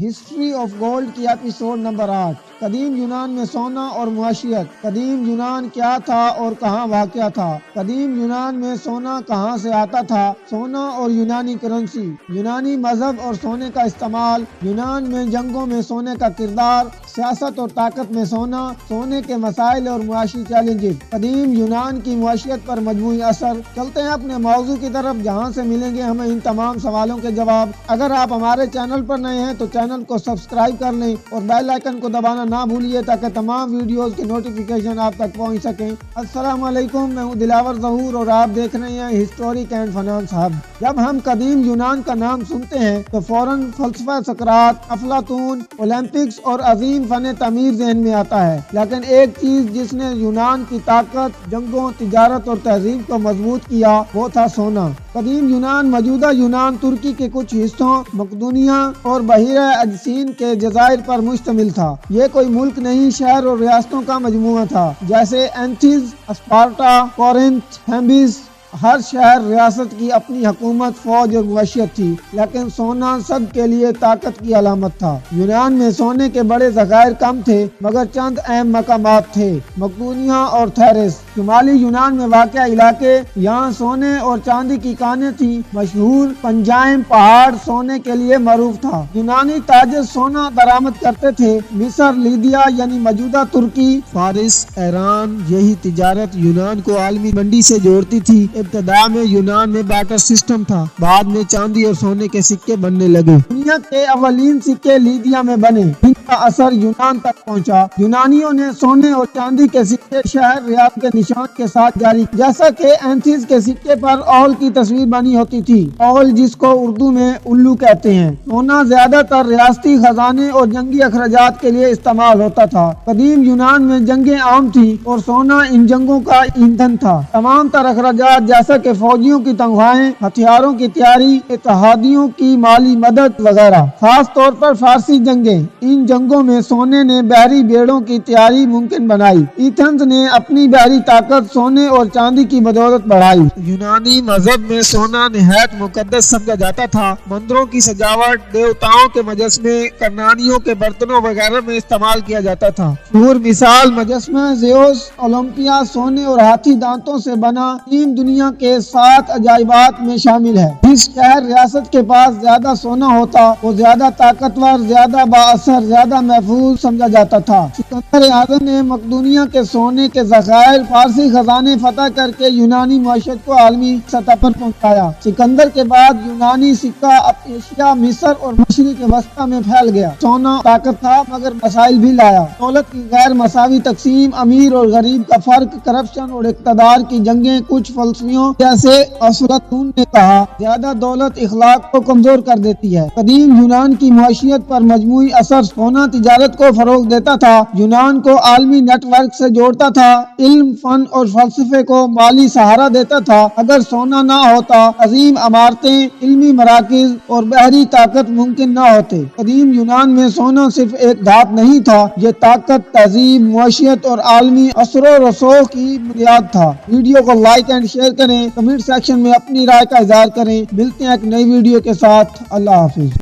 History of gold کی episode number 8۔ قدیم یونان میں سونا اور معاشیت۔ قدیم یونان کیا تھا اور کہاں واقع تھا؟ قدیم یونان میں سونا کہاں سے آتا تھا؟ سونا اور یونانی کرنسی، یونانی مذہب اور سونے کا استعمال، یونان میں جنگوں میں سونے کا کردار، سیاست اور طاقت میں سونا، سونے کے مسائل اور معاشی چیلنجز، قدیم یونان کی معاشیت پر مجموعی اثر۔ چلتے ہیں اپنے موضوع کی طرف، جہاں سے ملیں گے ہمیں ان تمام سوالوں کے جواب۔ اگر آپ ہمارے چینل پر نئے ہیں تو چینل کو سبسکرائب کر لیں اور بیل آئیکن کو دبانا نہ بھولیے تاکہ تمام ویڈیوز کی نوٹیفیکیشن آپ تک پہنچ سکیں۔ السلام علیکم، میں ہوں دلاور ظہور اور آپ دیکھ رہے ہیں ہسٹورک اینڈ فائنانس ہب۔ جب ہم قدیم یونان کا نام سنتے ہیں تو فوراً فلسفہ سقراط، افلاطون، اولمپکس اور عظیم فن تعمیر ذہن میں آتا ہے، لیکن ایک چیز جس نے یونان کی طاقت، جنگوں، تجارت اور تہذیب کو مضبوط کیا وہ تھا سونا۔ قدیم یونان موجودہ یونان، ترکی کے کچھ حصوں، مقدونیہ اور بحیرہ اجسین کے جزائر پر مشتمل تھا۔ یہ کوئی ملک نہیں، شہر اور ریاستوں کا مجموعہ تھا، جیسے اینتھنز، اسپارٹا، کورنتھ، تھیمبس۔ ہر شہر ریاست کی اپنی حکومت، فوج اور معیشت تھی، لیکن سونا سب کے لیے طاقت کی علامت تھا۔ یونان میں سونے کے بڑے ذخائر کم تھے، مگر چند اہم مقامات تھے: مقدونیہ اور تھیرس، شمالی یونان میں واقع علاقے، یہاں سونے اور چاندی کی کانیں تھیں۔ مشہور پنجائم پہاڑ سونے کے لیے معروف تھا۔ یونانی تاجر سونا درآمد کرتے تھے۔ مصر، لیدیا یعنی موجودہ ترکی، فارس، ایران، یہی تجارت یونان کو عالمی منڈی سے جوڑتی تھی۔ ابتدا میں یونان میں بارٹر سسٹم تھا، بعد میں چاندی اور سونے کے سکے بننے لگے۔ دنیا کے اولین سکے لیدیا میں بنے، ان کا اثر یونان تک پہنچا۔ یونانیوں نے سونے اور چاندی کے سکے شہر ریاض کے نشان کے ساتھ جاری، جیسا کہ اینتھنز کے سکے پر اول کی تصویر بنی ہوتی تھی، اول جس کو اردو میں الو کہتے ہیں۔ سونا زیادہ تر ریاستی خزانے اور جنگی اخراجات کے لیے استعمال ہوتا تھا۔ قدیم یونان میں جنگیں عام تھیں اور سونا ان جنگوں کا ایندھن تھا۔ تمام تر اخراجات جیسا کہ فوجیوں کی تنخواہیں، ہتھیاروں کی تیاری، اتحادیوں کی مالی مدد وغیرہ، خاص طور پر فارسی جنگیں، ان جنگوں میں سونے نے بحری بیڑوں کی تیاری ممکن بنائی۔ ایتھنز نے اپنی بحری طاقت سونے اور چاندی کی بدولت بڑھائی۔ یونانی مذہب میں سونا نہایت مقدس سمجھا جاتا تھا۔ مندروں کی سجاوٹ، دیوتاؤں کے مجسمے، کرنانیوں کے برتنوں وغیرہ میں استعمال کیا جاتا تھا۔ مشہور مثال مجسمہ زیوس اولمپیا سونے اور ہاتھی دانتوں سے بنا تین دنیا کے 7 عجائبات میں شامل ہے۔ جس شہر ریاست کے پاس زیادہ سونا ہوتا وہ زیادہ طاقتور، زیادہ بااثر، زیادہ محفوظ سمجھا جاتا تھا۔ سکندر اعظم نے مقدونیہ کے سونے کے ذخائر، فارسی خزانے فتح کر کے یونانی معیشت کو عالمی سطح پر پہنچایا۔ سکندر کے بعد یونانی سکہ ایشیا، مصر اور مشرق وسطی میں پھیل گیا۔ سونا طاقت تھا مگر مسائل بھی لایا۔ دولت کی غیر مساوی تقسیم، امیر اور غریب کا فرق، کرپشن اور اقتدار کی جنگیں۔ کچھ فلسفیوں جیسے افلاطون نے کہا، زیادہ دولت اخلاق کو کمزور کر دیتی ہے۔ قدیم یونان کی معیشت پر مجموعی اثر: سونا تجارت کو فروغ دیتا تھا، یونان کو عالمی نیٹ ورک سے جوڑتا تھا، علم، فن اور فلسفے کو مالی سہارا دیتا تھا۔ اگر سونا نہ ہوتا، عظیم عمارتیں، علمی مراکز اور بحری طاقت ممکن نہ ہوتے۔ قدیم یونان میں سونا صرف ایک دھات نہیں تھا، یہ طاقت، تہذیب، معیشت اور عالمی اثر و رسوخ کی بنیاد تھا۔ ویڈیو کو لائک اینڈ شیئر کریں، کمنٹ سیکشن میں اپنی رائے کا اظہار کریں۔ ملتے ہیں ایک نئی ویڈیو کے ساتھ۔ اللہ حافظ۔